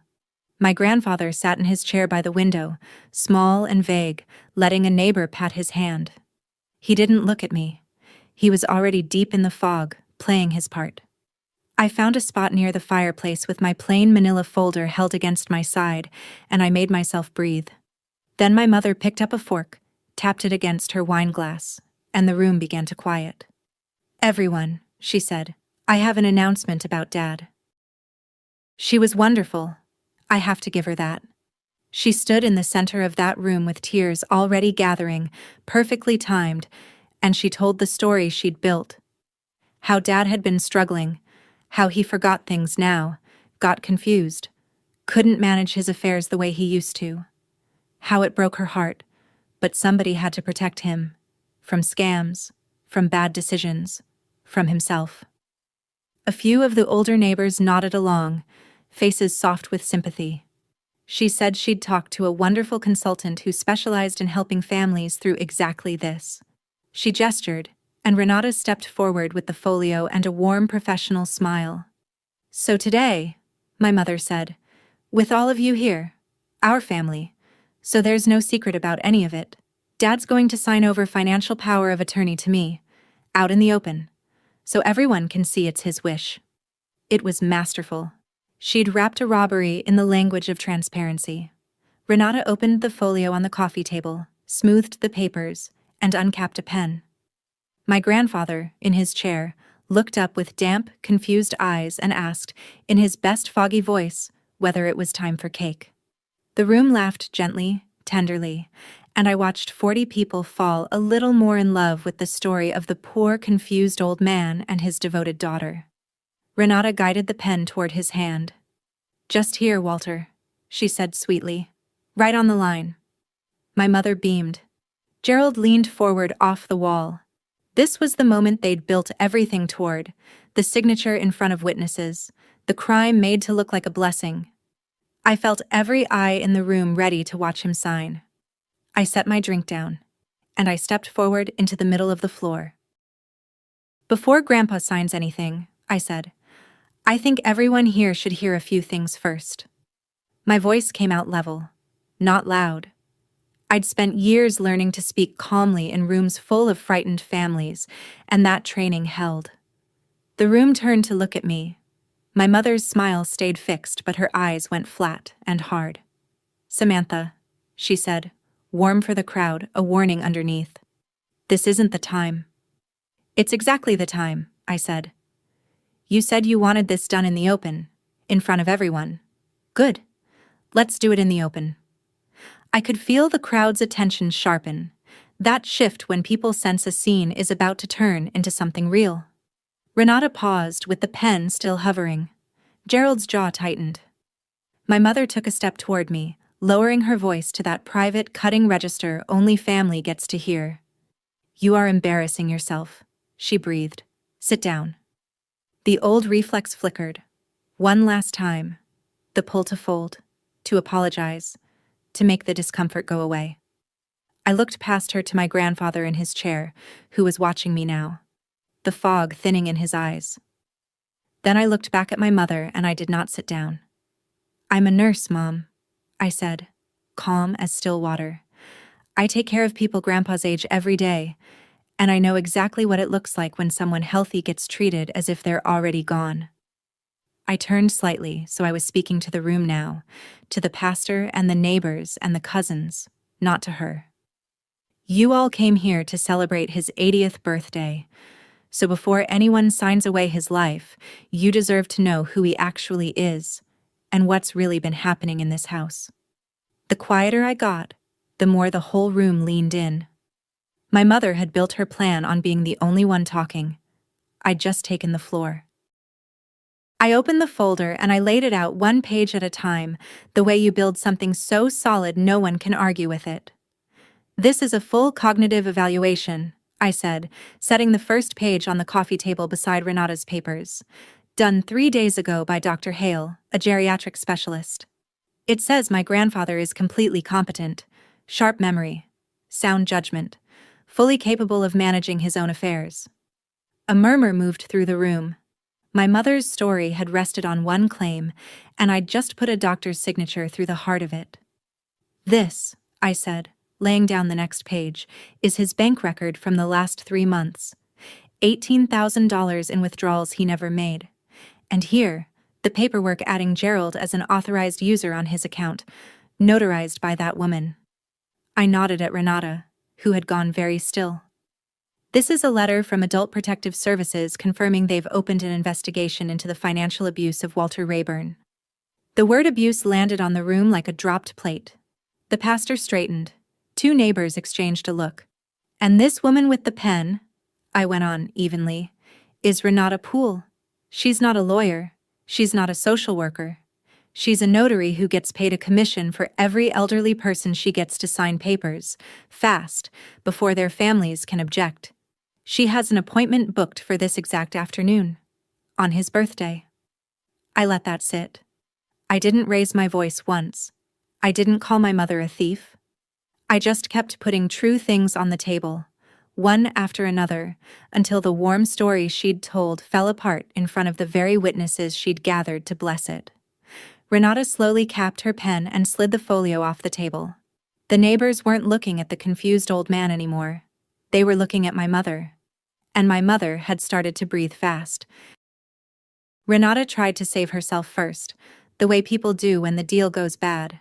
My grandfather sat in his chair by the window, small and vague, letting a neighbor pat his hand. He didn't look at me. He was already deep in the fog, playing his part. I found a spot near the fireplace with my plain manila folder held against my side, and I made myself breathe. Then my mother picked up a fork, tapped it against her wine glass, and the room began to quiet. "Everyone," she said, "I have an announcement about Dad." She was wonderful. I have to give her that. She stood in the center of that room with tears already gathering, perfectly timed, and she told the story she'd built. How Dad had been struggling, how he forgot things now, got confused, couldn't manage his affairs the way he used to. How it broke her heart, but somebody had to protect him. From scams, from bad decisions, from himself. A few of the older neighbors nodded along, faces soft with sympathy. She said she'd talked to a wonderful consultant who specialized in helping families through exactly this. She gestured, and Renata stepped forward with the folio and a warm professional smile. "So today," my mother said, "with all of you here, our family, so there's no secret about any of it, Dad's going to sign over financial power of attorney to me, out in the open, so everyone can see it's his wish." It was masterful. She'd wrapped a robbery in the language of transparency. Renata opened the folio on the coffee table, smoothed the papers, and uncapped a pen. My grandfather, in his chair, looked up with damp, confused eyes and asked, in his best foggy voice, whether it was time for cake. The room laughed gently, tenderly, and I watched 40 people fall a little more in love with the story of the poor, confused old man and his devoted daughter. Renata guided the pen toward his hand. "Just here, Walter," she said sweetly. "Right on the line." My mother beamed. Gerald leaned forward off the wall. This was the moment they'd built everything toward, the signature in front of witnesses, the crime made to look like a blessing. I felt every eye in the room ready to watch him sign. I set my drink down, and I stepped forward into the middle of the floor. "Before Grandpa signs anything," I said, "I think everyone here should hear a few things first." My voice came out level, not loud. I'd spent years learning to speak calmly in rooms full of frightened families, and that training held. The room turned to look at me. My mother's smile stayed fixed, but her eyes went flat and hard. "Samantha," she said, warm for the crowd, a warning underneath. "This isn't the time." "It's exactly the time," I said. "You said you wanted this done in the open, in front of everyone. Good. Let's do it in the open." I could feel the crowd's attention sharpen, that shift when people sense a scene is about to turn into something real. Renata paused, with the pen still hovering. Gerald's jaw tightened. My mother took a step toward me, lowering her voice to that private, cutting register only family gets to hear. "You are embarrassing yourself," she breathed. "Sit down." The old reflex flickered. One last time. The pull to fold, to apologize, to make the discomfort go away. I looked past her to my grandfather in his chair, who was watching me now, the fog thinning in his eyes. Then I looked back at my mother, and I did not sit down. "I'm a nurse, Mom," I said, calm as still water. "I take care of people Grandpa's age every day, and I know exactly what it looks like when someone healthy gets treated as if they're already gone." I turned slightly, so I was speaking to the room now, to the pastor and the neighbors and the cousins, not to her. "You all came here to celebrate his 80th birthday, so before anyone signs away his life, you deserve to know who he actually is and what's really been happening in this house." The quieter I got, the more the whole room leaned in. My mother had built her plan on being the only one talking. I'd just taken the floor. I opened the folder and I laid it out one page at a time, the way you build something so solid no one can argue with it. "This is a full cognitive evaluation," I said, setting the first page on the coffee table beside Renata's papers. "Done 3 days ago by Dr. Hale, a geriatric specialist. It says my grandfather is completely competent, sharp memory, sound judgment, fully capable of managing his own affairs." A murmur moved through the room. My mother's story had rested on one claim, and I'd just put a doctor's signature through the heart of it. "This," I said, laying down the next page, "is his bank record from the last 3 months. $18,000 in withdrawals he never made. And here, the paperwork adding Gerald as an authorized user on his account, notarized by that woman." I nodded at Renata, who had gone very still. "This is a letter from Adult Protective Services confirming they've opened an investigation into the financial abuse of Walter Rayburn." The word abuse landed on the room like a dropped plate. The pastor straightened. 2 neighbors exchanged a look. "And this woman with the pen," I went on evenly, "is Renata Poole. She's not a lawyer. She's not a social worker. She's a notary who gets paid a commission for every elderly person she gets to sign papers, fast, before their families can object. She has an appointment booked for this exact afternoon, on his birthday." I let that sit. I didn't raise my voice once. I didn't call my mother a thief. I just kept putting true things on the table, one after another, until the warm story she'd told fell apart in front of the very witnesses she'd gathered to bless it. Renata slowly capped her pen and slid the folio off the table. The neighbors weren't looking at the confused old man anymore. They were looking at my mother. And my mother had started to breathe fast. Renata tried to save herself first, the way people do when the deal goes bad.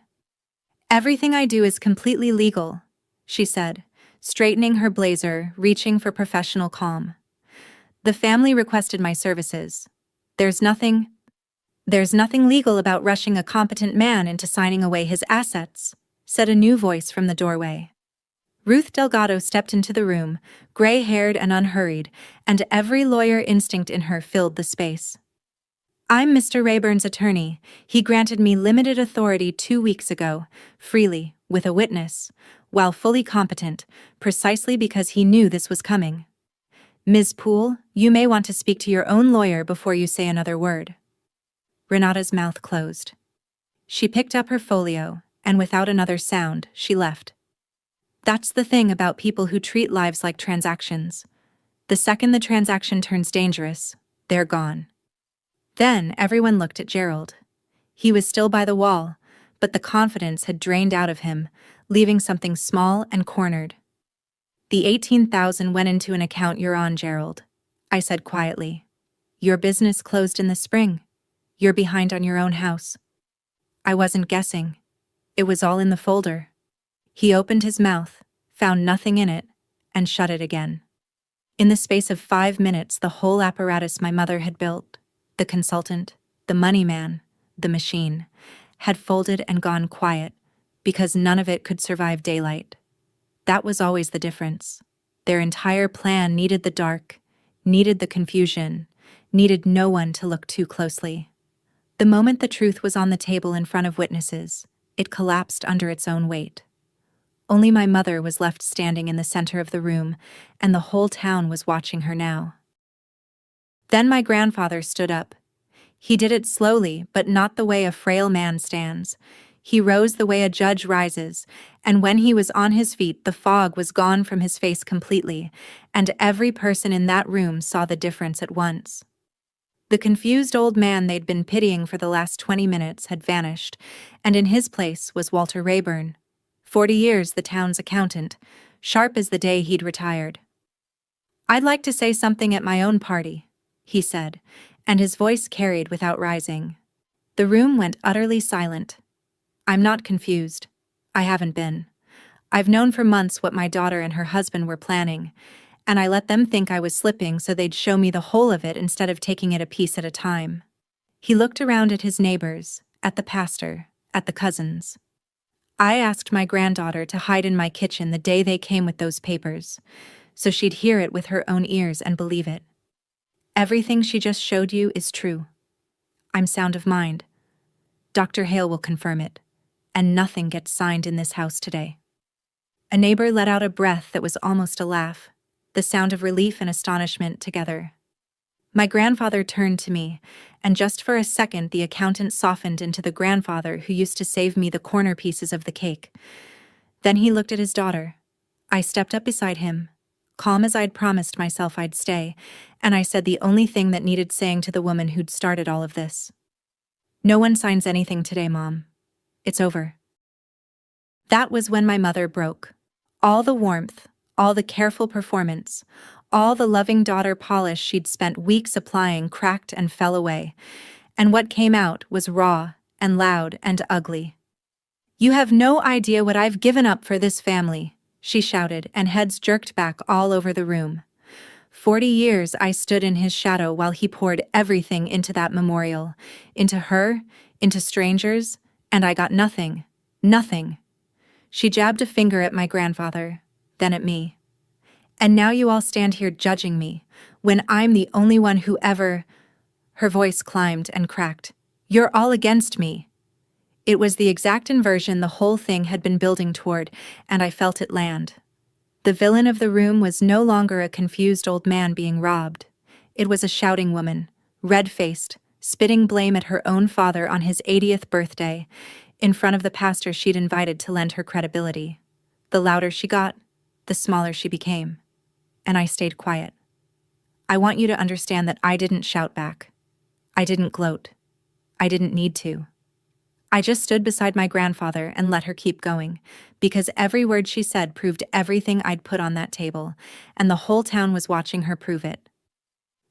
"Everything I do is completely legal," she said, straightening her blazer, reaching for professional calm. "The family requested my services. There's nothing legal about rushing a competent man into signing away his assets," said a new voice from the doorway. Ruth Delgado stepped into the room, gray-haired and unhurried, and every lawyer instinct in her filled the space. "I'm Mr. Rayburn's attorney. He granted me limited authority 2 weeks ago, freely, with a witness, while fully competent, precisely because he knew this was coming. Ms. Poole, you may want to speak to your own lawyer before you say another word. Renata's mouth closed. She picked up her folio, and without another sound, she left. That's the thing about people who treat lives like transactions. The second the transaction turns dangerous, they're gone. Then everyone looked at Gerald. He was still by the wall, but the confidence had drained out of him, leaving something small and cornered. The 18,000 went into an account you're on, Gerald, I said quietly. Your business closed in the spring. You're behind on your own house. I wasn't guessing. It was all in the folder. He opened his mouth, found nothing in it, and shut it again. In the space of 5 minutes, the whole apparatus my mother had built, the consultant, the money man, the machine, had folded and gone quiet, because none of it could survive daylight. That was always the difference. Their entire plan needed the dark, needed the confusion, needed no one to look too closely. The moment the truth was on the table in front of witnesses, it collapsed under its own weight. Only my mother was left standing in the center of the room, and the whole town was watching her now. Then my grandfather stood up. He did it slowly, but not the way a frail man stands. He rose the way a judge rises, and when he was on his feet, the fog was gone from his face completely, and every person in that room saw the difference at once. The confused old man they'd been pitying for the last 20 minutes had vanished, and in his place was Walter Rayburn, 40 years the town's accountant, sharp as the day he'd retired. I'd like to say something at my own party, he said, and his voice carried without rising. The room went utterly silent. I'm not confused. I haven't been. I've known for months what my daughter and her husband were planning, and I let them think I was slipping so they'd show me the whole of it instead of taking it a piece at a time. He looked around at his neighbors, at the pastor, at the cousins. I asked my granddaughter to hide in my kitchen the day they came with those papers, so she'd hear it with her own ears and believe it. Everything she just showed you is true. I'm sound of mind. Dr. Hale will confirm it, and nothing gets signed in this house today. A neighbor let out a breath that was almost a laugh, the sound of relief and astonishment together. My grandfather turned to me, and just for a second the accountant softened into the grandfather who used to save me the corner pieces of the cake. Then he looked at his daughter. I stepped up beside him, calm as I'd promised myself I'd stay, and I said the only thing that needed saying to the woman who'd started all of this. No one signs anything today, Mom. It's over. That was when my mother broke. All the warmth, all the careful performance, all the loving daughter polish she'd spent weeks applying cracked and fell away, and what came out was raw and loud and ugly. You have no idea what I've given up for this family, she shouted, and heads jerked back all over the room. 40 years I stood in his shadow while he poured everything into that memorial, into her, into strangers, and I got nothing, nothing. She jabbed a finger at my grandfather, then at me. And now you all stand here judging me, when I'm the only one who ever... Her voice climbed and cracked. You're all against me. It was the exact inversion the whole thing had been building toward, and I felt it land. The villain of the room was no longer a confused old man being robbed. It was a shouting woman, red-faced, spitting blame at her own father on his 80th birthday, in front of the pastor she'd invited to lend her credibility. The louder she got, the smaller she became. And I stayed quiet. I want you to understand that I didn't shout back. I didn't gloat. I didn't need to. I just stood beside my grandfather and let her keep going, because every word she said proved everything I'd put on that table, and the whole town was watching her prove it.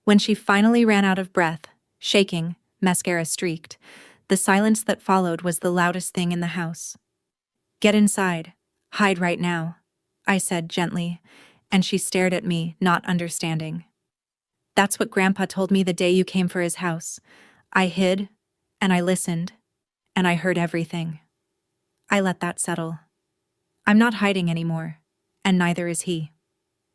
When she finally ran out of breath, shaking, mascara streaked, the silence that followed was the loudest thing in the house. Get inside. Hide right now, I said gently, and she stared at me, not understanding. That's what Grandpa told me the day you came for his house. I hid, and I listened, and I heard everything. I let that settle. I'm not hiding anymore, and neither is he.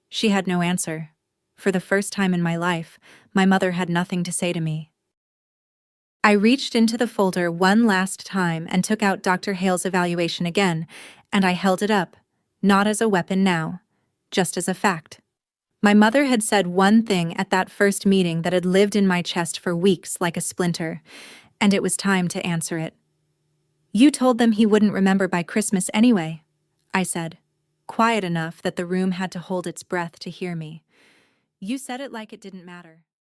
She had no answer. For the first time in my life, my mother had nothing to say to me. I reached into the folder one last time and took out Dr. Hale's evaluation again, and I held it up, not as a weapon now, just as a fact. My mother had said one thing at that first meeting that had lived in my chest for weeks like a splinter, and it was time to answer it. "You told them he wouldn't remember by Christmas anyway," I said, quiet enough that the room had to hold its breath to hear me. "You said it like it didn't matter."